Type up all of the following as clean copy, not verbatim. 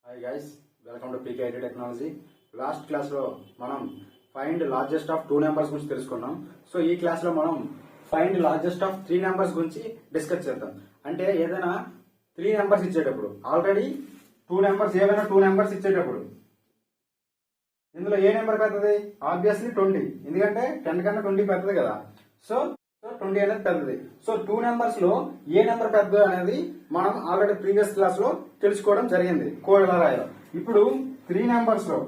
Hi guys, welcome to PKIT technology. Last క్లాస్లో మనం find largest of 2 numbers గురించి తెలుసుకున్నాం. సో ఈ క్లాస్లో మనం ఫైండ్ లార్జెస్ట్ ఆఫ్ 3 నెంబర్స్ గురించి డిస్కస్ చేద్దాం. అంటే ఏదైనా 3 నెంబర్స్ ఇచ్చేటప్పుడు, ఆల్రెడీ 2 నెంబర్స్ ఏవైనా 2 నెంబర్స్ ఇచ్చేటప్పుడు ఇందులో ఏ నెంబర్ పెద్దది? ఆబ్వియస్లీ 20, ఎందుకంటే 10 కన్నా 20 పెద్దది కదా. సో 20 అనేది పెద్దది. సో 2 నెంబర్స్ లో ఏ నెంబర్ పెద్దది అనేది మనం ఆల్రెడీ ప్రీవియస్ క్లాస్ లో తెలుసుకోవడం జరిగింది. కోడ్ ఎలా రాయాలో. ఇప్పుడు 3 నెంబర్స్ లో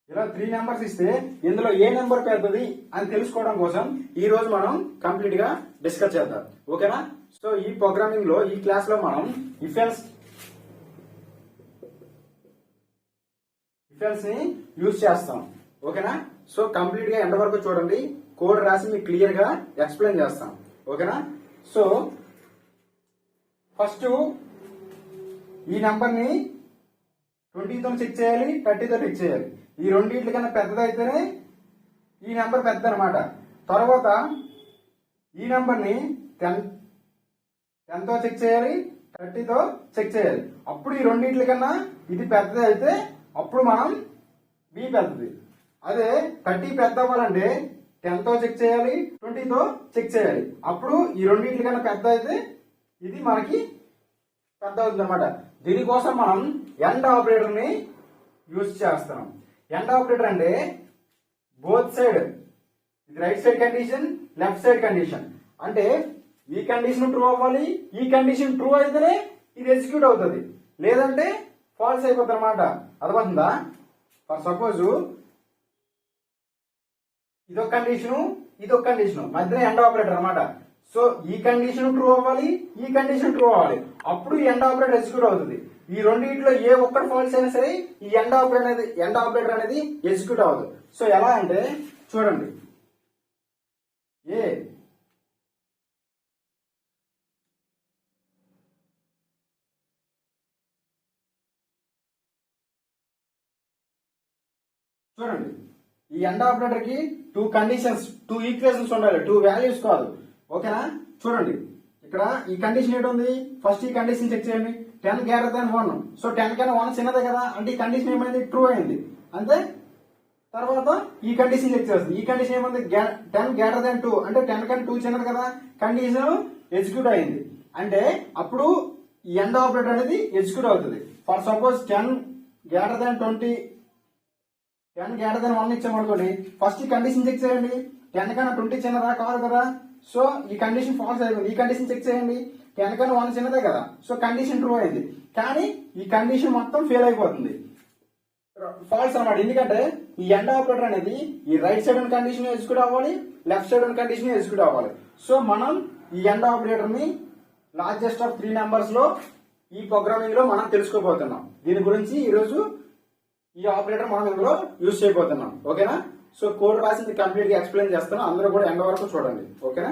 ఇలా 3 నెంబర్స్ ఇస్తే ఇందులో ఏ నెంబర్ పెద్దది అని తెలుసుకోవడం కోసం ఈ రోజు మనం కంప్లీట్ గా డిస్కస్ చేద్దాం. ఓకేనా? సో ఈ ప్రోగ్రామింగ్ లో ఈ క్లాస్ లో మనం ఇఫ్ ఎల్స్ ని యూజ్ చేస్తాం. ఓకేనా? సో కంప్లీట్ గా ఎండ్ వరకు చూడండి. కోడ్ రాసి మీకు క్లియర్ గా ఎక్స్ప్లెయిన్ చేస్తాం. ఓకేనా? సో ఫస్ట్ ఈ నెంబర్ ని 20తో చెక్ చేయాలి, 30తో చెక్ చేయాలి. ఈ రెండింటి కన్నా పెద్దదైతేనే ఈ నెంబర్ పెద్ద అనమాట. తర్వాత ఈ నెంబర్ ని 10తో చెక్ చేయాలి, 30తో చెక్ చేయాలి. అప్పుడు ఈ రెండింటి కన్నా ఇది పెద్దది అయితే అప్పుడు మనం బి పెద్దది. అదే 30 పెద్ద అవ్వాలంటే 10తో చెక్ చేయాలి, 20తో చెక్ చేయాలి. అప్పుడు ఈ రెండింటి కన్నా పెద్ద అయితే ఇది మనకి పెద్ద అవుతుంది అనమాట. దీనికోసం మనం ఎండ్ ఆపరేటర్ ని యూజ్ చేస్తాం. ఎండ్ ఆపరేటర్ అంటే బోత్ సైడ్, ఇది right side condition, left side condition. అంటే ఈ కండిషన్ ట్రూ అవ్వాలి, ఈ కండిషన్ ట్రూ అయితేనే ఇది ఎగ్జిక్యూట్ అవుతుంది, లేదంటే ఫాల్స్ అయిపోతుంది అనమాట. అర్థమవుతుందా? ఫర్ సపోజ్ ఇదొక కండిషను, ఇదొక కండిషను, మధ్యలో ఎండ్ ఆపరేటర్ అనమాట. సో ఈ కండిషన్ ట్రూ అవ్వాలి, ఈ కండిషన్ ట్రూ అవ్వాలి, అప్పుడు ఈ ఎండ్ ఆపరేటర్ ఎగ్జిక్యూట్ అవుతుంది. ఈ రెండింటిలో ఏ ఒక్కటి ఫాల్స్ అయినా సరే ఈ ఎండ్ ఆపరేటర్ అనేది ఎగ్జిక్యూట్ అవ్వదు. సో ఎలా అంటే చూడండి, చూడండి ఈ ఎండ్ ఆపరేటర్ కి 2 కండిషన్స్, 2 ఈక్వేషన్స్ ఉండాలి, 2 వాల్యూస్ కాదు. ఓకేనా? చూడండి ఇక్కడ ఈ కండిషన్ ఏంటి ఉంది. ఫస్ట్ ఈ కండిషన్ చెక్ చేయండి, 10 గ్రేటర్ దాన్ 1. సో 10 కన్నా 1 చిన్నదే కదా, అంటే ఈ కండిషన్ ఏమైంది? ట్రూ అయింది. అంతే. తర్వాత ఈ కండిషన్ చెక్ చేస్తుంది. ఈ కండిషన్ ఏమైంది? 10 గ్రేటర్ దాన్ 2, అంటే 10 కన్నా 2 చిన్నది కదా, కండిషన్ ఎగ్జిక్యూట్ అయింది. అంటే అప్పుడు ఈ ఎండ్ ఆపరేటర్ అనేది ఎగ్జిక్యూట్ అవుతుంది. For suppose 10 greater than 20, 10 greater than 1 ఇచ్చామనుకోండి, ఫస్ట్ ఈ కండిషన్ చెక్ చేయండి. 10 కన్నా 20 చిన్నదా? కాదు కదా. సో ఈ కండిషన్ ఫాల్స్ అయిపోయింది. ఈ కండిషన్ చెక్ చేయండి, 10 కన్నా 1 చిన్నదే కదా, సో కండిషన్ ట్రూ అయింది. కానీ ఈ కండిషన్ మొత్తం ఫెయిల్ అయిపోతుంది, ఫాల్స్ అన్నమాట. ఎందుకంటే ఈ ఎండ్ ఆపరేటర్ అనేది ఈ రైట్ సైడ్ ఉన్న కండిషన్ ఎగ్జిక్యూట్ అవ్వాలి, లెఫ్ట్ సైడ్ ఉన్న కండిషన్ ఎగ్జిక్యూట్ అవ్వాలి. సో మనం ఈ ఎండ్ ఆపరేటర్ ని లార్జెస్ట్ ఆఫ్ 3 నెంబర్స్ లో ఈ ప్రోగ్రామింగ్ లో మనం తెలుసుకోబోతున్నాం. దీని గురించి ఈ రోజు ఈ ఆపరేటర్ మనం ఇందులో యూజ్ చేయబోతున్నాం. ఓకేనా? సో కోడ్ రాసి కంప్లీట్ గా ఎక్స్ప్లెయిన్ చేస్తాను, అందరూ కూడా ఎండ్ వరకు చూడండి. ఓకేనా?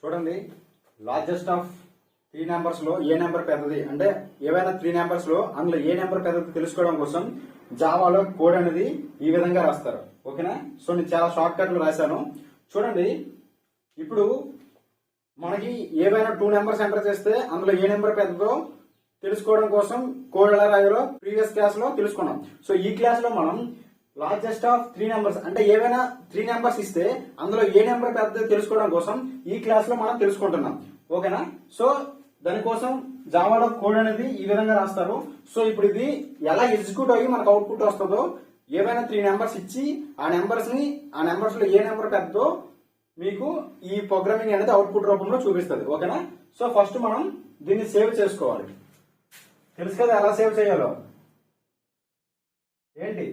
చూడండి, లార్జెస్ట్ ఆఫ్ 3 నెంబర్స్ లో ఏ నెంబర్ పెద్దది అంటే ఏవైనా 3 నెంబర్స్ లో అందులో ఏ నెంబర్ పెద్దది తెలుసుకోవడం కోసం జావాలో కోడ్ అనేది ఈ విధంగా రాస్తారు. ఓకేనా? సో నేను చాలా షార్ట్ కట్లు రాశాను. చూడండి, ఇప్పుడు మనకి ఏవైనా 2 నెంబర్స్ ఎంటర్ చేస్తే అందులో ఏ నెంబర్ పెద్దదో తెలుసుకోవడం కోసం కోడ్ ఎలా రాయాలో ప్రీవియస్ క్లాస్ లో తెలుసుకున్నాం. సో ఈ క్లాస్ లో మనం లార్జెస్ట్ ఆఫ్ 3 నెంబర్స్ అంటే ఏవైనా 3 నెంబర్స్ ఇస్తే అందులో ఏ నెంబర్ పెద్దదో తెలుసుకోవడం కోసం ఈ క్లాస్ లో మనం తెలుసుకుంటున్నాం. ఓకేనా? సో దానికోసం జావాలో కోడ్ అనేది ఈ విధంగా రాస్తారు. సో ఇప్పుడు ఇది ఎలా ఎగ్జిక్యూట్ అయ్యి మనకు అవుట్పుట్ వస్తుందో, ఏవైనా 3 నెంబర్స్ ఇచ్చి ఆ నెంబర్స్ లో ఏ నెంబర్ పెద్దదో మీకు ఈ ప్రోగ్రామింగ్ అనేది అవుట్పుట్ రూపంలో చూపిస్తుంది. ఓకేనా? సో ఫస్ట్ మనం దీన్ని సేవ్ చేసుకోవాలి. తెలుసు కదా ఎలా సేవ్ చేయాలో. ఏంటి?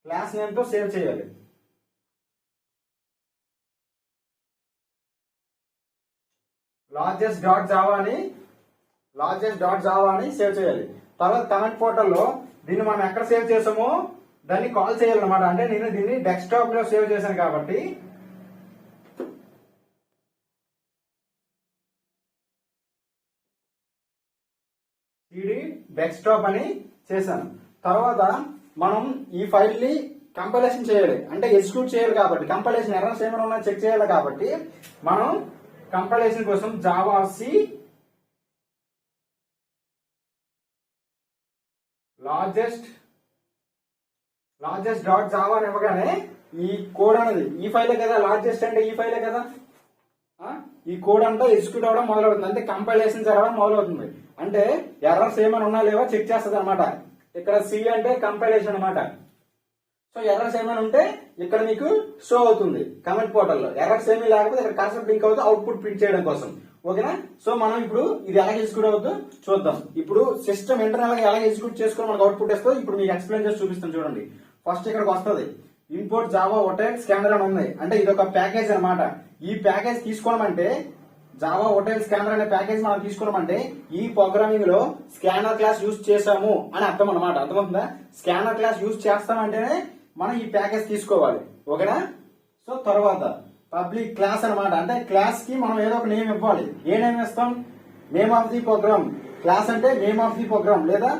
క్లాస్ నేమ్ తో సేవ్ చేయాలి. లార్జెస్ట్ డాట్ జావా అని సేవ్ చేయాలి. తర్వాత కమెంట్ పోర్టల్లో దీన్ని మనం ఎక్కడ సేవ్ చేసామో దాన్ని కాల్ చేయాలన్నమాట. అంటే నేను దీన్ని డెస్క్టాప్ లో సేవ్ చేశాను కాబట్టి సిడి డెస్క్టాప్ అని చేశాను. తర్వాత మనం ఈ ఫైల్ ని కంపైలేషన్ చేయాలి, అంటే ఎగ్జిక్యూట్ చేయాలి కాబట్టి కంపైలేషన్ ఎర్రర్స్ ఏమైనా ఉన్నా చెక్ చేయాలి కాబట్టి మనం కంపైలేషన్ కోసం Java C largest dot Java అని ఇవ్వగానే ఈ కోడ్ అనేది ఈ ఫైలే కదా, లార్జెస్ట్ అంటే ఈ ఫైలే కదా, ఈ కోడ్ అంతా ఎగ్జిక్యూట్ అవడం మొదలవుతుంది. అంటే కంపైలేషన్ జరగడం మొదలవుతుంది. అంటే ఎర్రర్స్ ఏమైనా ఉన్నా లేవో చెక్ చేస్తుంది అనమాట. ఇక్కడ సి అంటే కంపైలేషన్ అనమాట. సో ఎర్రర్స్ ఏమైనా ఉంటే ఇక్కడ మీకు షో అవుతుంది కమెంట్ పోర్టల్లో. ఎర్రర్స్ ఏమీ లేకపోతే ఇక్కడ కర్సర్ బ్లింక్ అవుతుంది అవుట్పుట్ ప్రింట్ చేయడం కోసం. ఓకేనా? సో మనం ఇప్పుడు ఇది ఎలా ఎగ్జిక్యూట్ అవుతుందో చూద్దాం. ఇప్పుడు సిస్టమ్ ఇంటర్నల్ గా ఎలా ఎగ్జిక్యూట్ చేసుకుని మనకు అవుట్పుట్ వస్తుందో ఇప్పుడు మీకు ఎక్స్ప్లెయిన్ చేసి చూపిస్తాను. చూడండి, ఫస్ట్ ఇక్కడికి వస్తుంది ఇంపోర్ట్ జావా హోటల్ స్కానర్ అని ఉంది. అంటే ఇది ఒక ప్యాకేజ్ అనమాట. ఈ ప్యాకేజ్ తీసుకోవడమంటే జావా హోటల్ స్కానర్ అనే ప్యాకేజ్ మనం తీసుకోవడమంటే ఈ ప్రోగ్రామింగ్ లో స్కానర్ క్లాస్ యూజ్ చేసాము అని అర్థం అనమాట. అర్థమవుతుందా? స్కానర్ క్లాస్ యూజ్ చేస్తామంటేనే మనం ఈ ప్యాకేజ్ తీసుకోవాలి. ఓకేనా? సో తర్వాత పబ్లిక్ క్లాస్ అనమాట. అంటే క్లాస్ కి మనం ఏదో ఒక నేమ్ ఇవ్వాలి. ఏ నేమ్ ఇస్తాం? Name of the program. Class అంటే నేమ్ ఆఫ్ ది ప్రోగ్రామ్ లేదా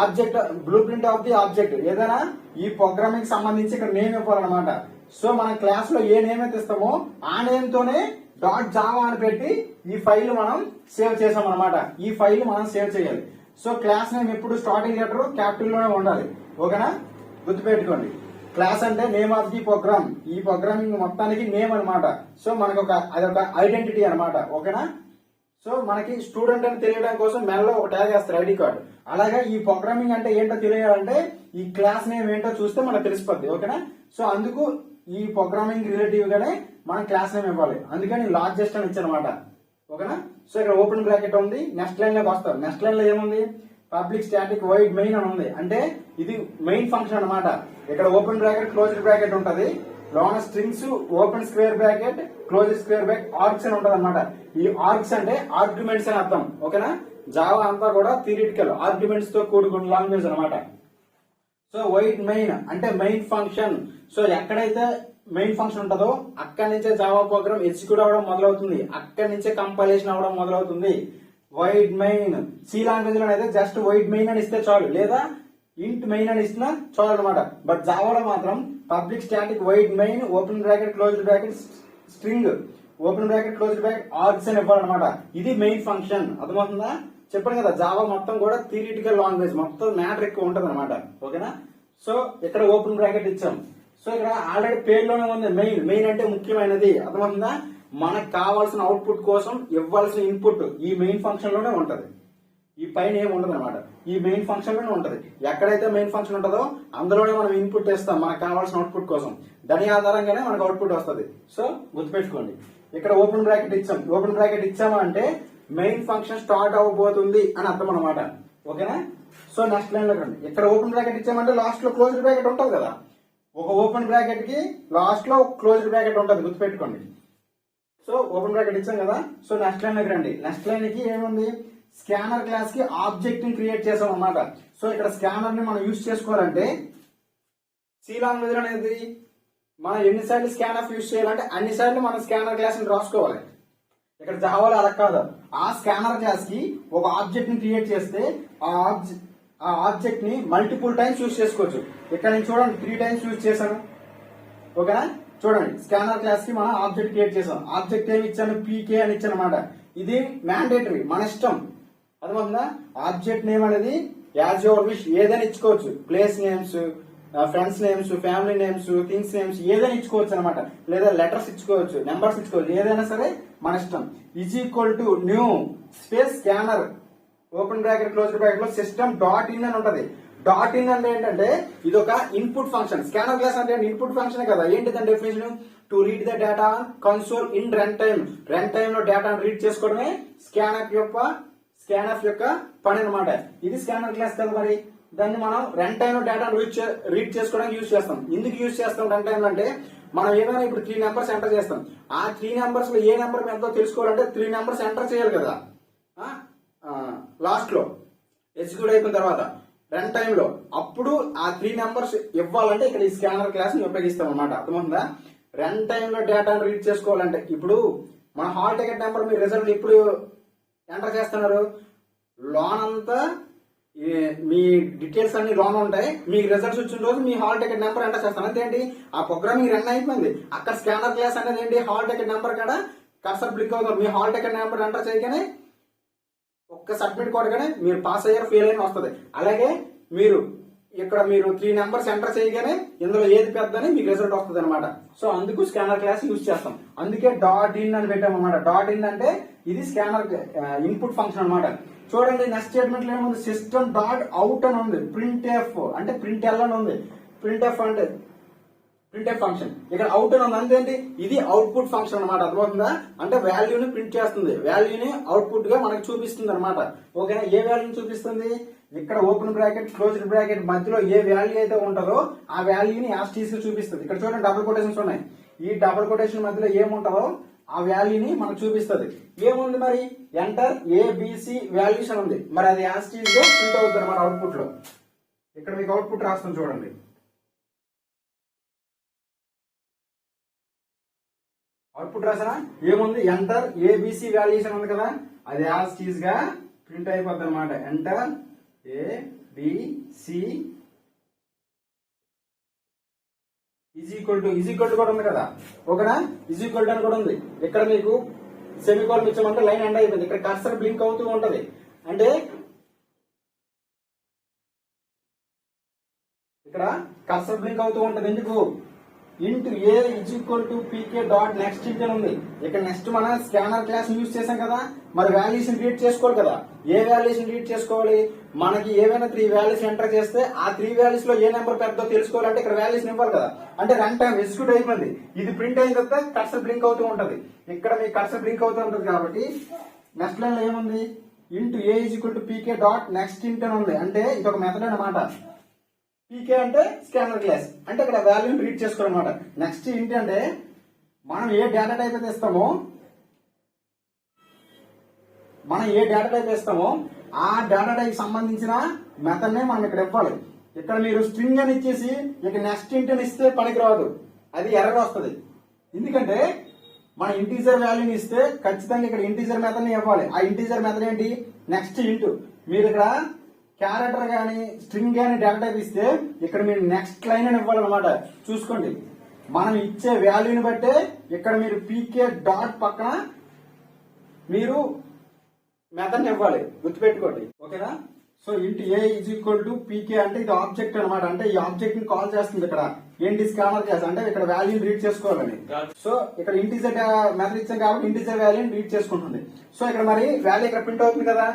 object blueprint of the object. ఏదైనా ఈ ప్రోగ్రామింగ్ సంబంధించి ఇక్కడ నేమ్ ఇవ్వాలన్నమాట. సో మన క్లాస్ లో ఏ నేమ్ అయితే ఇస్తామో ఆ నేమ్ తోనే డాట్ జావా అని పెట్టి ఈ ఫైల్ మనం సేవ్ చేసాం అనమాట. ఈ ఫైల్ మనం సేవ్ చేయాలి. సో క్లాస్ నేమ్ ఎప్పుడు స్టార్టింగ్ లెటర్ క్యాపిటల్ లోనే ఉండాలి. ఓకేనా? గుర్తుపెట్టుకోండి. క్లాస్ అంటే నేమ్ ఆఫ్ ది ప్రోగ్రామ్. ఈ ప్రోగ్రామింగ్ మొత్తానికి నేమ్ అనమాట. సో మనకు అదొక ఐడెంటిటీ అనమాట. ఓకేనా? సో మనకి స్టూడెంట్ అని తెలియడం కోసం మెల్లో ఒక ట్యాగ్ వేస్తారు, ఐడి కార్డ్. అలాగే ఈ ప్రోగ్రామింగ్ అంటే ఏంటో తెలియాలంటే ఈ క్లాస్ నేమ్ ఏంటో చూస్తే మనకు తెలిసిపోద్ది. ఓకేనా? సో అందుకు ఈ ప్రోగ్రామింగ్ రిలేటివ్ గానే మనం క్లాస్ నేమ్ ఇవ్వాలి. అందుకని లార్జెస్ట్ అని ఇచ్చానమాట. ఓకేనా? సో ఇక్కడ ఓపెన్ బ్రాకెట్ ఉంది. నెక్స్ట్ లైన్ లోకి వస్తారు. నెక్స్ట్ లైన్ లో ఏముంది? పబ్లిక్ స్టాటిక్ వైడ్ మెయిన్ అని ఉంది. అంటే ఇది మెయిన్ ఫంక్షన్ అనమాట. ఇక్కడ ఓపెన్ బ్రాకెట్ క్లోజ్డ్ బ్రాకెట్ ఉంటది. లోన strings open square bracket close square bracket args అని ఉంటది అనమాట. ఈ ఆర్గ్స్ అంటే ఆర్గ్యుమెంట్స్ అని అర్థం. ఓకేనా? జావా అంతా కూడా థియరిటికల్ ఆర్గ్యుమెంట్స్ తో కూడుకున్న లాంగ్వేజ్ అనమాట. సో వైడ్ మెయిన్ అంటే మెయిన్ ఫంక్షన్. సో ఎక్కడైతే మెయిన్ ఫంక్షన్ ఉంటుందో అక్కడి నుంచే జావా ప్రోగ్రామ్ ఎగ్జిక్యూట్ అవ్వడం మొదలవుతుంది. అక్కడి నుంచే కంపైలేషన్ అవ్వడం మొదలవుతుంది. వైడ్ మెయిన్ సి లాంగ్వేజ్ లో అయితే జస్ట్ వైడ్ మెయిన్ అని ఇస్తే చాలు, లేదా ఇంట్ మెయిన్ అని ఇచ్చినా చాలు అనమాట. బట్ జావాలో మాత్రం public static wide main open bracket closed bracket string open bracket closed bracket args అని ఇవ్వాలన్నమాట. ఇది మెయిన్ ఫంక్షన్. అర్థమవుతుందా? చెప్పాను కదా, జావా మొత్తం కూడా థియరిటికల్ లాంగ్వేజ్, మొత్తం మ్యాటర్ ఎక్కువ ఉంటది అనమాట. ఓకేనా? సో ఇక్కడ ఓపెన్ బ్రాకెట్ ఇచ్చాం. సో ఇక్కడ ఆల్రెడీ పేరులోనే ఉంది మెయిన్ అంటే ముఖ్యమైనది. అర్థమవుతుందా? మనకు కావాల్సిన అవుట్పుట్ కోసం ఇవ్వాల్సిన ఇన్పుట్ ఈ మెయిన్ ఫంక్షన్ లోనే ఉంటది. ఈ పైన ఏమి ఉండదు అనమాట. ఈ మెయిన్ ఫంక్షన్ లోనే ఉంటది. ఎక్కడైతే మెయిన్ ఫంక్షన్ ఉంటుందో అందులోనే మనం ఇన్పుట్ ఇస్తాం మనకు కావాల్సిన అవుట్పుట్ కోసం. దాని ఆధారంగానే మనకు అవుట్పుట్ వస్తుంది. సో గుర్తుపెట్టుకోండి, ఇక్కడ ఓపెన్ బ్రాకెట్ ఇచ్చాం. ఓపెన్ బ్రాకెట్ ఇచ్చామా అంటే మెయిన్ ఫంక్షన్ స్టార్ట్ అవ్వబోతుంది అని అర్థం అనమాట. ఓకేనా? సో నెక్స్ట్ లైన్ లో రండి. ఇక్కడ ఓపెన్ బ్రాకెట్ ఇచ్చామంటే లాస్ట్ లో క్లోజ్డ్ బ్రాకెట్ ఉంటుంది కదా. ఒక ఓపెన్ బ్రాకెట్ కి లాస్ట్ లో క్లోజ్డ్ బ్రాకెట్ ఉంటుంది, గుర్తుపెట్టుకోండి. సో ఓపెన్ బ్రాకెట్ ఇచ్చాం కదా. సో నెక్స్ట్ లైన్ లోకి రండి. నెక్స్ట్ లైన్ కి ఏముంది? స్కానర్ క్లాస్ కి ఆబ్జెక్ట్ ని క్రియేట్ చేసాం అన్నమాట. సో ఇక్కడ స్కానర్ ని మనం యూజ్ చేసుకోవాలంటే సి లాంగ్వేజ్ అనేది మనం ఎన్నిసార్లు స్కానర్ యూజ్ చేయాలంటే అన్నిసార్లు మనం స్కానర్ క్లాస్ ని రాసుకోవాలి. ఇక్కడ జావాలో అలా కాదు. ఆ స్కానర్ క్లాస్ కి ఒక ఆబ్జెక్ట్ ని క్రియేట్ చేస్తే ఆ ఆబ్జెక్ట్ ని మల్టిపుల్ టైమ్స్ యూజ్ చేసుకోవచ్చు. ఇక్కడ నేను చూడండి 3 టైమ్స్ యూజ్ చేశాను. ఓకేనా? చూడండి, స్కానర్ క్లాస్ కి మనం ఆబ్జెక్ట్ క్రియేట్ చేసాం. ఆబ్జెక్ట్ ఏమి ఇచ్చాను? పీకే అని ఇచ్చాను అనమాట. ఇది మ్యాండేటరీ, మన ఇష్టం. అర్థమవుతుందా? ఆబ్జెక్ట్ నేమ్ అనేది యాజ్ యువర్ విష్ ఏదైనా ఇచ్చుకోవచ్చు. Place names, friends names, family names, things names ఏదైనా ఇచ్చుకోవచ్చు అనమాట. లేదా లెటర్స్ ఇచ్చుకోవచ్చు, నెంబర్స్ ఇచ్చుకోవచ్చు. ఏదైనా సరే మన ఇష్టం. Is equal to new space scanner open bracket close bracket లో సిస్టమ్ డాట్ ఇన్ అని ఉంటది. డాట్ ఇన్ అంటే ఏంటంటే ఇది ఒక ఇన్పుట్ ఫంక్షన్. స్కానర్ క్లాస్ అంటే ఇన్పుట్ ఫంక్షన్ కదా. ఏంటి దాని definition? To read the data console in run time. Run time లో డేటా రీడ్ చేసుకోవడమే స్కానర్ యొక్క పని అనమాట. ఇది స్కానర్ క్లాస్ కదా. మరి దాన్ని మనం రన్ టైమ్ లో డేటా రీడ్ చేసుకోవడానికి యూజ్ చేస్తాం. ఎందుకు యూజ్ చేస్తాం రన్ టైమ్ అంటే మనం ఏమైనా ఇప్పుడు 3 నెంబర్స్ ఎంటర్ చేస్తాం. ఆ 3 నెంబర్స్ లో ఏ నెంబర్ ఎంతో తెలుసుకోవాలంటే 3 నెంబర్స్ ఎంటర్ చేయాలి కదా లాస్ట్ లో ఎగ్జిక్యూట్ అయిపోయిన తర్వాత రన్ టైమ్ లో. అప్పుడు ఆ 3 నెంబర్స్ ఇవ్వాలంటే ఇక్కడ ఈ స్కానర్ క్లాస్ ని ఉపయోగిస్తాం అనమాట. అర్థమవుతుందా? రన్ టైమ్ లో డేటాను రీడ్ చేసుకోవాలంటే ఇప్పుడు మన హాల్ టికెట్ నెంబర్ మీ రిజల్ట్ ఎప్పుడు ఎంటర్ చేస్తున్నారు? లోన్ అంతా మీ డీటెయిల్స్ అన్ని లోన్ ఉంటాయి. మీ రిజల్ట్స్ వచ్చిన రోజు మీ హాల్ టికెట్ నెంబర్ ఎంటర్ చేస్తాను. అంతేంటి ఆ ప్రోగ్రామింగ్ రన్ అయిపోయింది. అక్కడ స్కానర్ క్లాస్ అనేది ఏంటి? హాల్ టికెట్ నెంబర్ కాడ కర్సర్ క్లిక్ అవుతారు. మీ హాల్ టికెట్ నెంబర్ ఎంటర్ చేయగానే ఒక్క సబ్మిట్ కొట్టగానే మీరు పాస్ అయ్యారు ఫెయిల్ అయిన వస్తుంది. అలాగే మీరు 3 నెంబర్స్ ఎంటర్ చేయగానే ఇందులో ఏది పెద్దని మీకు రిజల్ట్ వస్తుంది అనమాట. సో అందుకు స్కానర్ క్లాస్ యూజ్ చేస్తాం. అందుకే డాట్ ఇన్ అని పెట్టాం అనమాట. డాట్ ఇన్ అంటే ఇది స్కానర్ ఇన్పుట్ ఫంక్షన్ అనమాట. చూడండి నెక్స్ట్ స్టేట్మెంట్ లో ఏముంది? సిస్టమ్ డాట్ అవుట్ అని ఉంది. ప్రింట్ ఎఫ్ అంటే ప్రింట్ ఎల్ అని ఉంది. ప్రింట్ ఎఫ్ అంటే ప్రింట్ ఎఫ్ ఫంక్షన్. ఇక్కడ అవుట్ అని ఉంది. అంతేంటి? ఇది అవుట్పుట్ ఫంక్షన్ అనమాట. అర్థమవుతుందా? అంటే వాల్యూని ప్రింట్ చేస్తుంది. వాల్యూని అవుట్పుట్ గా మనకు చూపిస్తుంది అనమాట. ఓకేనా? ఏ వాల్యూని చూపిస్తుంది? ఇక్కడ ఓపెన్ బ్రాకెట్ క్లోజ్డ్ బ్రాకెట్ మధ్యలో ఏ వాల్యూ అయితే ఉంటుందో ఆ వాల్యూని యాస్టీస్ చూపిస్తుంది. ఇక్కడ చూడండి డబుల్ కొటేషన్స్ ఉన్నాయి. ఈ డబుల్ కొటేషన్ మధ్యలో ఏముంటుందో ఆ వాల్యూని మనకు చూపిస్తుంది. ఏముంది మరి? ఎంటర్ ఏబిసి వాల్యూస్ అని ఉంది. మరి అది యాస్టీస్ గా ప్రింట్ అవుతుంది అనమాట అవుట్పుట్ లో. ఇక్కడ మీకు అవుట్పుట్ రాస్తాం చూడండి. అవుట్పుట్ రాసారా? ఏముంది? ఎంటర్ ఏబిసి వాల్యూస్ అని ఉంది కదా. అది యాస్టీస్ గా ప్రింట్ అయిపోద్ది అనమాట. Enter A B C is equal to కూడా ఉంది కదా. ఓకేనా? ఈజ్ ఈక్వల్ టు అని కూడా ఉంది. ఇక్కడ మీకు సెమికోలన్ ఇచ్చామంటే లైన్ ఎండ్ అయిపోయింది. ఇక్కడ కర్సర్ బ్లింక్ అవుతూ ఉంటది. అంటే ఇక్కడ కర్సర్ బ్లింక్ అవుతూ ఉంటది. ఎందుకు? Into A is equal to PK dot next int అని ఉంది. ఇక్కడ నెక్స్ట్ మనం స్కానర్ క్లాస్ యూజ్ చేసాం కదా. మరి వాల్యూస్ రీడ్ చేసుకోవాలి కదా. ఏ వాల్యూస్ రీడ్ చేసుకోవాలి? మనకి ఏవైనా 3 వాల్యూస్ ఎంటర్ చేస్తే ఆ 3 వాల్యూస్ లో ఏ నెంబర్ పెద్దో తెలుసుకోవాలంటే ఇక్కడ వాల్యూస్ ఇవ్వాలి కదా. అంటే రన్ టైం ఎగ్జిక్యూట్ అయిపోయింది. ఇది ప్రింట్ అయిన తర్వాత కర్సర్ బ్లింక్ అవుతూ ఉంటది. ఇక్కడ మీ కర్సర్ బ్లింక్ అవుతూ ఉంటది కాబట్టి నెక్స్ట్ లైన్ లో ఏముంది? Into A is equal to PK dot next int అని ఉంది. అంటే ఇది ఒక మెథడ్ అన్నమాట. పీకే అంటే స్కానర్ క్లాస్ అంటే ఇక్కడ వాల్యూని రీడ్ చేసుకోవాలన్నమాట. నెక్స్ట్ ఏంటంటే మనం ఏ డేటా టైప్ అయితే ఇస్తామో ఆ డేటా టైప్ సంబంధించిన మెథడ్ నే మనం ఇక్కడ ఇవ్వాలి. ఇక్కడ మీరు స్ట్రింగ్ అని ఇచ్చేసి ఇక నెక్స్ట్ ఇంట్ అని ఇస్తే పనికిరాదు. అది ఎర్రర్ వస్తుంది. ఎందుకంటే మన ఇంటీజర్ వాల్యూని ఇస్తే ఖచ్చితంగా ఇక్కడ ఇంటీజర్ మెథడ్ ని ఇవ్వాలి. ఆ ఇంటీజర్ మెథడ్ ఏంటి? నెక్స్ట్ ఇంట్. మీరు ఇక్కడ క్యారెక్టర్ గానీ స్ట్రింగ్ గానీ డేటా టైప్ ఇస్తే ఇక్కడ మీరు నెక్స్ట్ లైన్ అని ఇవ్వాలన్నమాట. చూసుకోండి మనం ఇచ్చే వాల్యూని బట్టే ఇక్కడ మీరు పీకే డాట్ పక్కన మీరు మెథడ్ ఇవ్వాలి. గుర్తుపెట్టుకోండి. ఓకేనా? So into A is equal to పీకే అంటే ఇది ఆబ్జెక్ట్ అనమాట. అంటే ఈ ఆబ్జెక్ట్ ని కాల్ చేస్తుంది. ఇక్కడ ఏంటి? స్కానర్ క్లాస్ అంటే ఇక్కడ వాల్యూని రీడ్ చేసుకోవాలని. సో ఇక్కడ ఇంటీజర్ మెథడ్ ఇచ్చాం కాబట్టి ఇంటీజర్ వాల్యూని రీడ్ చేసుకుంటుంది. సో ఇక్కడ మరి వాల్యూ ఇక్కడ ప్రింట్ అవుతుంది కదా.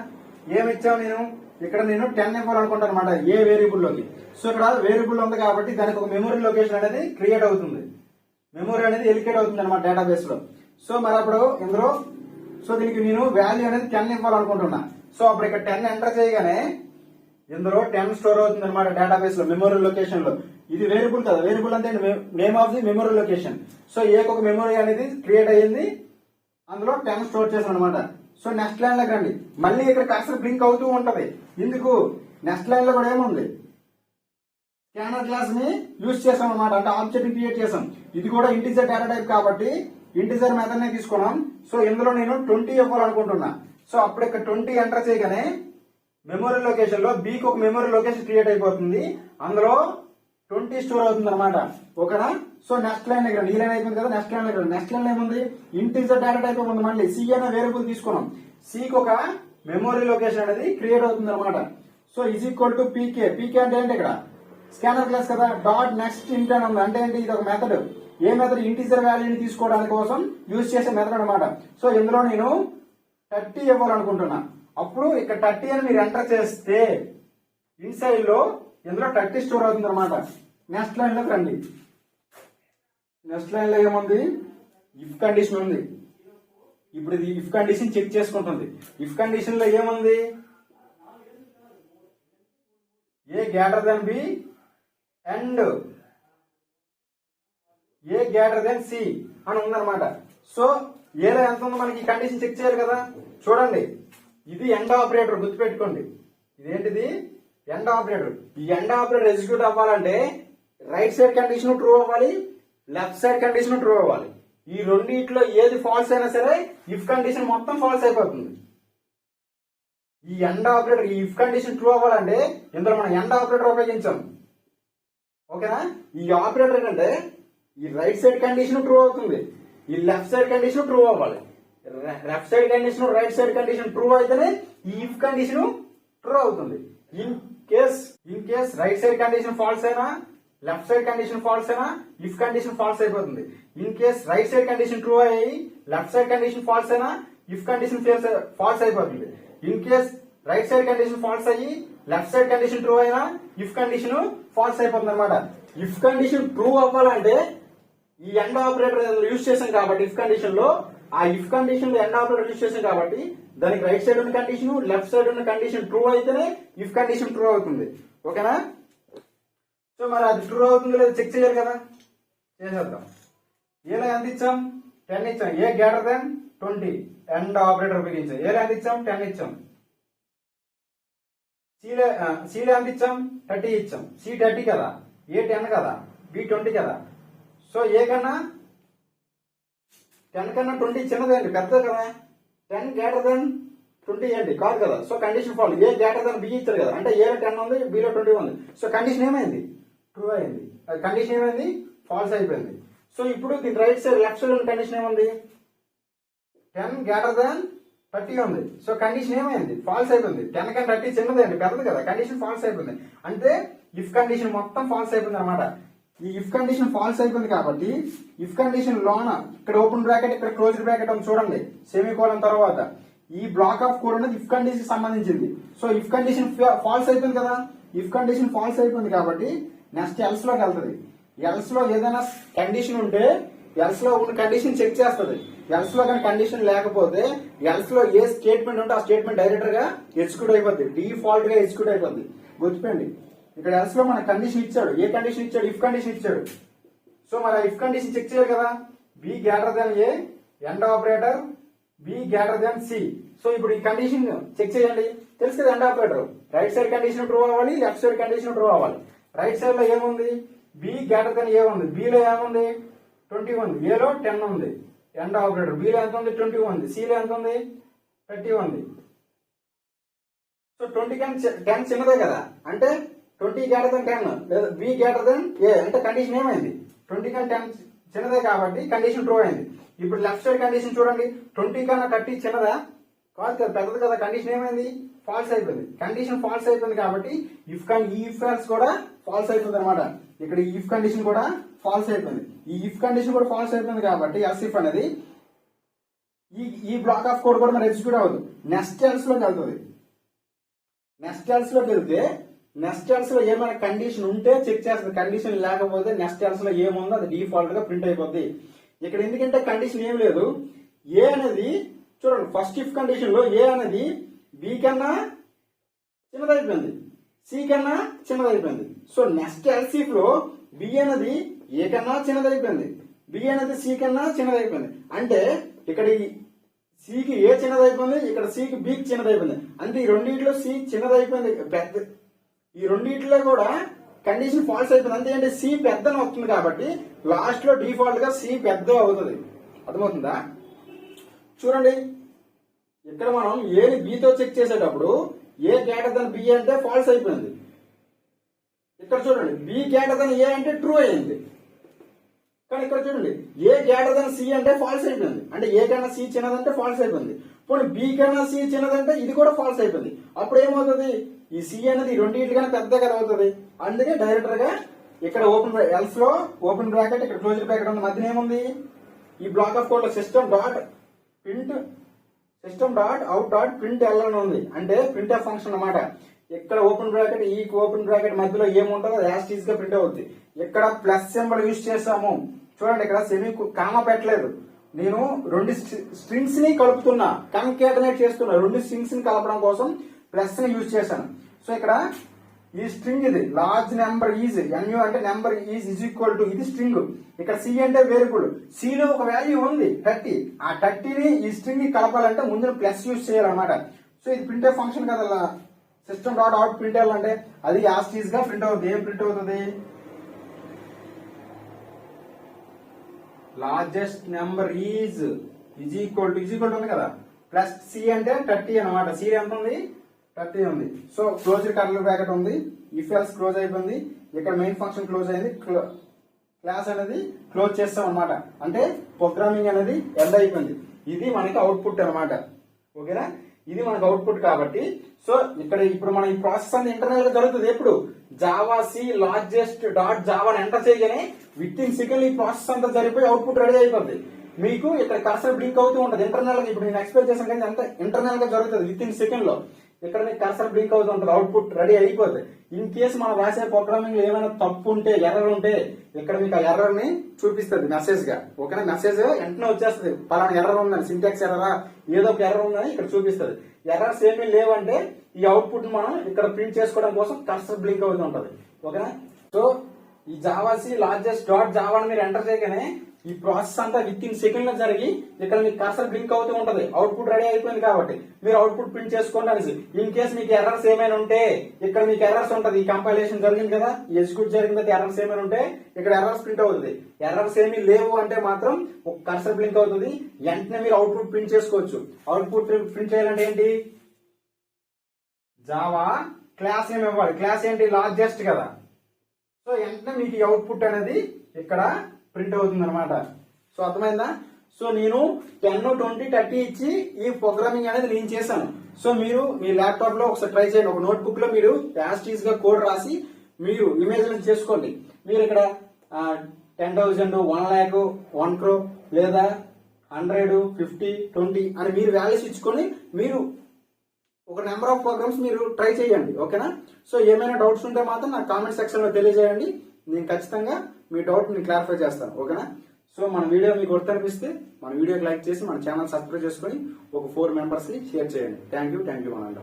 ఏమి ఇచ్చాము? ఇక్కడ నేను 10 ఇవ్వాలనుకుంటాను అనమాట ఏ వేరియబుల్ లోకి. సో ఇక్కడ వేరియబుల్ ఉంది కాబట్టి దానికి ఒక మెమరీ లొకేషన్ అనేది క్రియేట్ అవుతుంది. మెమరీ అనేది ఎలికేట్ అవుతుంది అనమాట డేటాబేస్ లో. సో మరి అప్పుడు ఇందులో దీనికి నేను వాల్యూ అనేది 10 ఇవ్వాలనుకుంటున్నా. సో అప్పుడు ఇక్కడ 10 ఎంటర్ చేయగానే ఇందులో 10 స్టోర్ అవుతుంది అనమాట డేటాబేస్ లో మెమరీ లొకేషన్ లో. ఇది వేరియబుల్ కదా. వేరియబుల్ అంటే name of the memory location. So ఒక మెమరీ అనేది క్రియేట్ అయ్యింది. అందులో 10 స్టోర్ చేసాను అనమాట. సో నెక్స్ట్ లైన్ లోకి రండి. మళ్ళీ ఇక్కడ కర్సర్ బ్లింక్ అవుతూ ఉంటది. ఎందుకు? నెక్స్ట్ లైన్ లో కూడా ఏముంది? స్కానర్ క్లాస్ ని యూజ్ చేసాం అనమాట. అంటే ఆబ్జెక్ట్ క్రియేట్ చేసాం. ఇది కూడా ఇంటీజర్ డేటా టైప్ కాబట్టి ఇంటీజర్ మెథడ్ నే తీసుకున్నాం. సో ఇందులో నేను 20 ఇవ్వాలనుకుంటున్నా. సో అప్పుడు ఇక్కడ 20 ఎంటర్ చేయగానే మెమరీ లొకేషన్ లో బీకి ఒక మెమరీ లొకేషన్ క్రియేట్ అయిపోతుంది. అందులో 20 స్టోర్ అవుతుంది అనమాట. ఓకేనా? సో నెక్స్ట్ లైన్ దగ్గర ఈ లైన్ అయిపోయింది కదా. నెక్స్ట్ లైన్ దగ్గర నెక్స్ట్ లైన్ ఏముంది? ఇంటీజర్ డేటా టైప్ ఉంది. మళ్ళీ సి అనే వేరియబుల్ తీసుకున్నాం. సికి ఒక మెమరీ లొకేషన్ అనేది క్రియేట్ అవుతుంది అనమాట. So is equal to PK. PK అంటే ఏంటి? ఇక్కడ స్కానర్ క్లాస్ కదా. డాట్ నెక్స్ట్ ఇంట్ అని ఉంది. అంటే ఏంటి? ఇది ఒక మెథడ్. ఏ మెథడ్ ఇంటీజర్ వాల్యూని తీసుకోవడానికి కోసం యూజ్ చేసే మెథడ్ అనమాట. సో ఇందులో నేను 30 ఇవ్వాలనుకుంటున్నా. అప్పుడు ఇక్కడ 30 అని మీరు ఎంటర్ చేస్తే ఇన్సైడ్ లో ఇందులో 30 స్టోర్ అవుతుంది అనమాట. నెక్స్ట్ లైన్ లోకి రండి. నెక్స్ట్ లైన్ లో ఏముంది, ఇఫ్ కండిషన్ ఉంది. ఇప్పుడు ఇది ఇఫ్ కండిషన్ చెక్ చేసుకుంటుంది. ఇఫ్ కండిషన్ లో ఏముంది, A greater than B and A greater than C అని ఉందన్నమాట. సో ఏలో ఎంత ఉందో మనకి ఈ కండిషన్ చెక్ చేయాలి కదా. చూడండి, ఇది ఎండ్ ఆపరేటర్, గుర్తుపెట్టుకోండి. ఇదేంటిది, ఎండ్ ఆపరేటర్. ఈ ఎండ్ ఆపరేటర్ ఎగ్జిక్యూట్ అవ్వాలంటే రైట్ సైడ్ కండిషన్ ట్రూ అవ్వాలి, లెఫ్ట్ సైడ్ కండిషన్ ట్రూ అవ్వాలి. ఈ రెండింటిలో ఏది ఫాల్స్ అయినా సరే ఇఫ్ కండిషన్ మొత్తం ఫాల్స్ అయిపోతుంది. ఈ ఎండ్ ఆపరేటర్, ఈ ఇఫ్ కండిషన్ ట్రూ అవ్వాలంటే ఇందులో మనం ఎండ్ ఆపరేటర్ ఉపయోగించాం. ఓకేనా. ఈ ఆపరేటర్ ఏంటంటే ఈ రైట్ సైడ్ కండిషన్ ట్రూ అవుతుంది, ఈ లెఫ్ట్ సైడ్ కండిషన్ ట్రూ అవ్వాలి. Left side condition right side condition true అయితేనే ఈ ఇఫ్ కండిషన్ ట్రూ అవుతుంది. In case right side condition false అయినా లెఫ్ట్ సైడ్ కండిషన్ ఫాల్స్ అయినా ఇఫ్ కండిషన్ ఫాల్స్ అయిపోతుంది. In case right side condition true అయ్యి left side condition false అయినా if condition false అయిపోతుంది. In case right side condition false అయ్యి left side condition true అయినా if condition false అయిపోతుంది అనమాట. If condition true అవ్వాలంటే ఈ ఎండ్ ఆపరేటర్ యూజ్ చేసాం కాబట్టి ఇఫ్ కండిషన్ లో, ఆ ఇఫ్ కండిషన్ లో ఎండ్ ఆపరేటర్ యూజ్ చేసాం కాబట్టి దానికి రైట్ సైడ్ ఉన్న కండిషన్ లెఫ్ట్ సైడ్ ఉన్న కండిషన్ ట్రూ అయితేనే ఇఫ్ కండిషన్ ట్రూ అవుతుంది. ఓకేనా. సో మరి అది ట్రూ అవుతుందో లేదో చెక్ చేయాలి కదా, చేసేద్దాం. ఏలో ఎంత ఇచ్చాం, 10 ఇచ్చాం. ఏ గ్రేటర్ దెన్ 20 ఎండ్ ఆపరేటర్ ఉపయోగించాం. ఏలో ఎంత ఇచ్చాం, 10 ఇచ్చాం. సీలో ఎంత ఇచ్చాం, 30 ఇచ్చాం. సి 30 కదా, ఏ 10 కదా, బి 20 కదా. సో ఏ కన్నా 10 కన్నా 20 చిన్నదండి, పెద్దది కదా. 10 గ్రేటర్ దెన్ 20 ఏంటి, కాదు కదా. So condition fall. A greater than B ఇచ్చారు కదా, అంటే ఏలో 10 ఉంది, బిలో 20 ఉంది. సో కండిషన్ ఏమైంది, ట్రూ అయింది. కండిషన్ ఏమైంది, ఫాల్స్ అయిపోయింది. సో ఇప్పుడు దీని రైట్ సైడ్ లెఫ్ట్ సైడ్ ఉన్న కండిషన్ ఏముంది, 10 గ్రేటర్ దెన్ 30 ఉంది. సో కండిషన్ ఏమైంది, ఫాల్స్ అయిపోయింది. 10 కన్నా 30 చిన్నది అండి, పెద్దది కదా. కండిషన్ ఫాల్స్ అయిపోయింది. అంటే ఇఫ్ కండిషన్ మొత్తం ఫాల్స్ అయిపోయింది అనమాట. ఈ ఇఫ్ కండిషన్ ఫాల్స్ అయిపోయింది కాబట్టి ఇఫ్ కండిషన్ లోన ఇక్కడ ఓపెన్ బ్రాకెట్, ఇక్కడ క్లోజ్డ్ బ్రాకెట్ ఉంది చూడండి, సెమీకోలన్ తర్వాత ఈ బ్లాక్ ఆఫ్ కోడ్ అనేది ఇఫ్ కండిషన్ సంబంధించింది. సో ఇఫ్ కండిషన్ ఫాల్స్ అయిపోయింది కదా. ఇఫ్ కండిషన్ ఫాల్స్ అయిపోయింది కాబట్టి నెక్స్ట్ ఎల్స్ లోకి వెళ్తుంది. ఎల్స్ లో ఏదైనా కండిషన్ ఉంటే ఎల్స్ లో ఉన్న కండిషన్ చెక్ చేస్తుంది. ఎల్స్ లో కానీ కండిషన్ లేకపోతే ఎల్స్ లో ఏ స్టేట్మెంట్ ఉంటే ఆ స్టేట్మెంట్ డైరెక్టర్ గా ఎగ్జిక్యూట్ అయిపోద్ది, డిఫాల్ట్ గా ఎగ్జిక్యూట్ అయిపోద్ది. గుర్తుపెండి, ఇక్కడ ఎల్స్ లో మన కండిషన్ ఇచ్చాడు. ఏ కండిషన్ ఇచ్చాడు, ఇఫ్ కండిషన్ ఇచ్చాడు. సో మరి ఇఫ్ కండిషన్ చెక్ చేయాలి కదా. B greater than A, and operator B greater than C. So ఇప్పుడు ఈ కండిషన్ చెక్ చేయండి. తెలుసు కదా, and operator right side condition true అవ్వాలి, లెఫ్ట్ సైడ్ కండిషన్ ట్రూ అవ్వాలి. రైట్ సైడ్ లో ఏముంది, బి గ్రేటర్ దెన్ ఏ ఉంది, బిలో ఏముంది 20 ఉంది, ఏలో 10 ఉంది. ఎండ్ ఆపరేటర్ బిలో ఎంత ఉంది, 20 ఉంది. సిలో ఎంత ఉంది, 30 ఉంది. సో 20 కన్నా 10 చిన్నదే కదా, అంటే 20 గ్రేటర్ దెన్ 10 లేదా బి గ్రేటర్ దెన్ ఏ, అంటే కండిషన్ ఏమైంది, 20 కన్నా 10 చిన్నదే కాబట్టి కండిషన్ ట్రూ అయింది. ఇప్పుడు లెఫ్ట్ సైడ్ కండిషన్ చూడండి, 20 కన్నా 30 చిన్నదా, కాదు కదా, పెద్దది కదా. కండిషన్ ఏమైంది, ఫాల్స్ అయిపోయింది. కండిషన్ ఫాల్స్ అయిపోయింది కాబట్టి ఈ ఇఫ్ ఎల్స్ కూడా ఫాల్స్ అయిపోయింది అనమాట. ఇక్కడ ఈ ఇఫ్ కండిషన్ కూడా ఫాల్స్ అయిపోయింది. ఈ ఇఫ్ కండిషన్ కూడా ఫాల్స్ అయిపోయింది కాబట్టి ఎల్స్ ఇఫ్ అనేది ఈ బ్లాక్ ఆఫ్ కోడ్ కూడా మరి ఎగ్జిక్యూట్ అవ్వదు. నెక్స్ట్ ఎల్స్ లోకి వెళ్తుంది. నెక్స్ట్ ఎల్స్ లోకి వెళ్తే నెక్స్ట్ ఎల్స్ లో ఏమైనా కండిషన్ ఉంటే చెక్ చేస్తుంది. కండిషన్ లేకపోతే నెక్స్ట్ ఎల్స్ లో ఏముందో అది డిఫాల్ట్ గా ప్రింట్ అయిపోద్ది. ఇక్కడ ఎందుకంటే కండిషన్ ఏం లేదు. ఏ అనేది చూడండి, ఫస్ట్ ఇఫ్ కండిషన్ లో ఏ అనేది బి కన్నా చిన్నదైపోయింది, సి కన్నా చిన్నదైపోయింది. సో నెక్స్ట్ ఎల్స్ ఇఫ్ లో బి అనేది ఏ కన్నా చిన్నదైపోయింది, బి అనేది సి కన్నా చిన్నదైపోయింది. అంటే ఇక్కడ సికి ఏ చిన్నదైపోయింది, ఇక్కడ సికి బికి చిన్నదైపోయింది. అంటే ఈ రెండింటిలో సి చిన్నదైపోయింది, పెద్ద. ఈ రెండింటిలో కూడా కండిషన్ ఫాల్స్ అయిపోయింది. అంతే, సి పెద్దని వస్తుంది కాబట్టి లాస్ట్ లో డిఫాల్ట్ గా సి పెద్ద అవుతుంది. అర్థమవుతుందా. చూడండి, ఇక్కడ మనం ఏని బితో చెక్ చేసేటప్పుడు ఏ గ్రేటర్ దెన్ బి అంటే ఫాల్స్ అయిపోయింది. ఇక్కడ చూడండి, బి గ్రేటర్ దెన్ ఏ అంటే ట్రూ అయింది. కానీ ఇక్కడ చూడండి, ఏ గ్రేటర్ దెన్ సి అంటే ఫాల్స్ అయిపోయింది. అంటే ఏ కన్నా సి చిన్నదంటే ఫాల్స్ అయిపోయింది. పోనీ బి కన్నా సి చిన్నదంటే ఇది కూడా ఫాల్స్ అయిపోయింది. అప్పుడు ఏమవుతుంది, ఈ సి అనేది రెండింటి కన్నా పెద్ద కదా అవుతుంది. అందుకే డైరెక్టర్ గా ఇక్కడ ఓపెన్ ఎల్స్ లో ఓపెన్ బ్రాకెట్, ఇక్కడ క్లోజ్డ్ బ్రాకెట్ ఉంది. మధ్యన ఏముంది? ఈ బ్లాక్ ఆఫ్ కోడ్ లో system dot out dot print L అని ఉంది. అంటే ప్రింట్ ఎఫ్ ఫంక్షన్ అన్నమాట. ఇక్కడ ఓపెన్ బ్రాకెట్, ఈ ఓపెన్ బ్రాకెట్ మధ్యలో ఏముంటుందో అది యాజ్ టీజ్ గా ప్రింట్ అవుతుంది. ఇక్కడ ప్లస్ సింబల్ యూజ్ చేసాము. చూడండి, ఇక్కడ సెమీ కామా పెట్టలేదు. నేను రెండు స్ట్రింగ్స్ ని కలుపుతున్నా, కంకేటనేట్ చేస్తున్నా. రెండు స్ట్రింగ్స్ ని కలపడం కోసం ప్లస్ ని యూజ్ చేశాను. సో ఇక్కడ ఈ స్ట్రింగ్ ఇది లార్జ్ నెంబర్ ఈజ్, ఎన్యూ అంటే నెంబర్ ఈజ్ ఈక్వల్ టు, ఇది స్ట్రింగ్. ఇక్కడ సి అంటే వేరియబుల్. సి లో ఒక వాల్యూ ఉంది 30. ఆ 30ని ఈ స్ట్రింగ్ ని కలపాలంటే ముందు ప్లస్ యూజ్ చేయాలన్నమాట. సో ఇది ప్రింట్ ఫంక్షన్ కదా. సిస్టమ్ డాట్ అవుట్ ప్రింట్ అంటే అది యాజ్ టీజ్ గా ప్రింట్ అవుతుంది. ఏం ప్రింట్ అవుతుంది? Largest number is equal to ఉంది కదా, ప్లస్ సి అంటే 30 అనమాట. సి ఎంత ఉంది? 30 ఉంది. సో క్లోజ్ కర్లీ బ్రాకెట్ ఉంది. ఇఫ్ ఎల్స్ క్లోజ్ అయిపోయింది. ఇక్కడ మెయిన్ ఫంక్షన్ క్లోజ్ అయింది. క్లాస్ అనేది క్లోజ్ చేస్తాం అనమాట. అంటే ప్రోగ్రామింగ్ అనేది ఎండ్ అయిపోయింది. ఇది మనకి అవుట్పుట్ అనమాట. ఓకేనా? ఇది మనకు అవుట్పుట్ కాబట్టి, సో ఇక్కడ ఇప్పుడు మనం ఈ ప్రాసెస్ అనేది ఇంటర్నల్ గా జరుగుతుంది. ఎప్పుడు Java C largest dot Java అని ఎంటర్ చేయగానే విత్ ఇన్ సెకండ్ ఈ ప్రాసెస్ అంతా జరిగిపోయి అవుట్పుట్ రెడీ అయిపోతుంది. మీకు ఇక్కడ కర్సర్ బ్లింక్ అవుతూ ఉంటుంది ఇంటర్నల్ గా. ఇప్పుడు నేను ఎక్స్ప్లెయిన్ చేశాను కానీ అంతా ఇంటర్నల్ గా జరుగుతుంది విత్ ఇన్ సెకండ్ లో. ఇక్కడ మీకు కర్సర్ బ్లింక్ అవుతూ ఉంటుంది, అవుట్పుట్ రెడీ అయిపోతుంది. ఇన్ కేసు మనం రాసే ప్రోగ్రామింగ్ లో ఏమైనా తప్పు ఉంటే, ఎర్రర్ ఉంటే, ఇక్కడ మీకు ఆ ఎర్రర్ ని చూపిస్తుంది మెసేజ్ గా. ఓకేనా? మెసేజ్ వెంటనే వచ్చేస్తుంది, పలానా ఎర్రర్ ఉందని, సింటాక్స్ ఎర్రరా ఏదో ఒక ఎర్రర్ ఉందని ఇక్కడ చూపిస్తుంది. ఎర్రర్స్ ఏమీ లేవంటే ఈ అవుట్పుట్ మనం ఇక్కడ ప్రింట్ చేసుకోవడం కోసం కర్సర్ బ్లింక్ అవుతూ ఉంటుంది. ఓకేనా? సో ఈ జావాసి లార్జెస్ట్ డాట్ జావా మీరు ఎంటర్ చేయగానే ఈ ప్రాసెస్ అంతా విత్ ఇన్ సెకండ్ లో జరిగి ఇక్కడ మీకు కర్సర్ బ్లింక్ అవుతూ ఉంటది. అవుట్పుట్ రెడీ అయిపోయింది కాబట్టి మీరు అవుట్పుట్ ప్రింట్ చేసుకోండి అనేసి. ఇన్ కేసు మీకు ఎర్రర్స్ ఏమైనా ఉంటే ఇక్కడ మీకు ఎర్రర్స్ ఉంటది. ఈ కంపైలేషన్ జరిగింది కదా, ఎగ్జిక్యూట్ జరిగింది, ఎర్రర్స్ ఏమైనా ఉంటే ఇక్కడ ఎర్రర్స్ ప్రింట్ అవుతుంది. ఎర్రర్స్ ఏమీ లేవు అంటే మాత్రం ఒక కర్సర్ బ్లింక్ అవుతుంది. వెంటనే మీరు అవుట్పుట్ ప్రింట్ చేసుకోవచ్చు. అవుట్పుట్ ప్రింట్ చేయాలంటే ఏంటి? జావా క్లాస్ ఏమి ఇవ్వాలి. క్లాస్ ఏంటి? లార్జెస్ట్ కదా. సో వెంటనే మీకు ఈ అవుట్పుట్ అనేది ఇక్కడ ప్రింట్ అవుతుంది అనమాట. సో అర్థమైందా? సో నేను 10, 20, 30 ఇచ్చి ఈ ప్రోగ్రామింగ్ అనేది నేను చేశాను. సో మీరు మీ ల్యాప్టాప్ లో ఒకసారి ట్రై చేయండి. ఒక నోట్ బుక్ లో మీరు యాస్టీస్ గా కోడ్ రాసి మీరు ఇమేజ్ చేసుకోండి. మీరు ఇక్కడ 10,000, 1 lakh, 1 crore లేదా 100, 50, 20 అని మీరు వాల్యూస్ ఇచ్చుకొని మీరు ఒక నెంబర్ ఆఫ్ ప్రోగ్రామ్స్ మీరు ట్రై చేయండి. ఓకేనా? సో ఏమైనా డౌట్స్ ఉంటే మాత్రం నాకు కామెంట్ సెక్షన్ లో తెలియజేయండి. నేను ఖచ్చితంగా మీ డౌట్ ని క్లారిఫై చేస్తాను. ఓకేనా? సో మన వీడియో మీకు గుర్తనిపిస్తే మన వీడియోకి లైక్ చేసి మన ఛానల్ సబ్స్క్రైబ్ చేసుకొని ఒక 4 మెంబర్స్ ని షేర్ చేయండి. Thank you.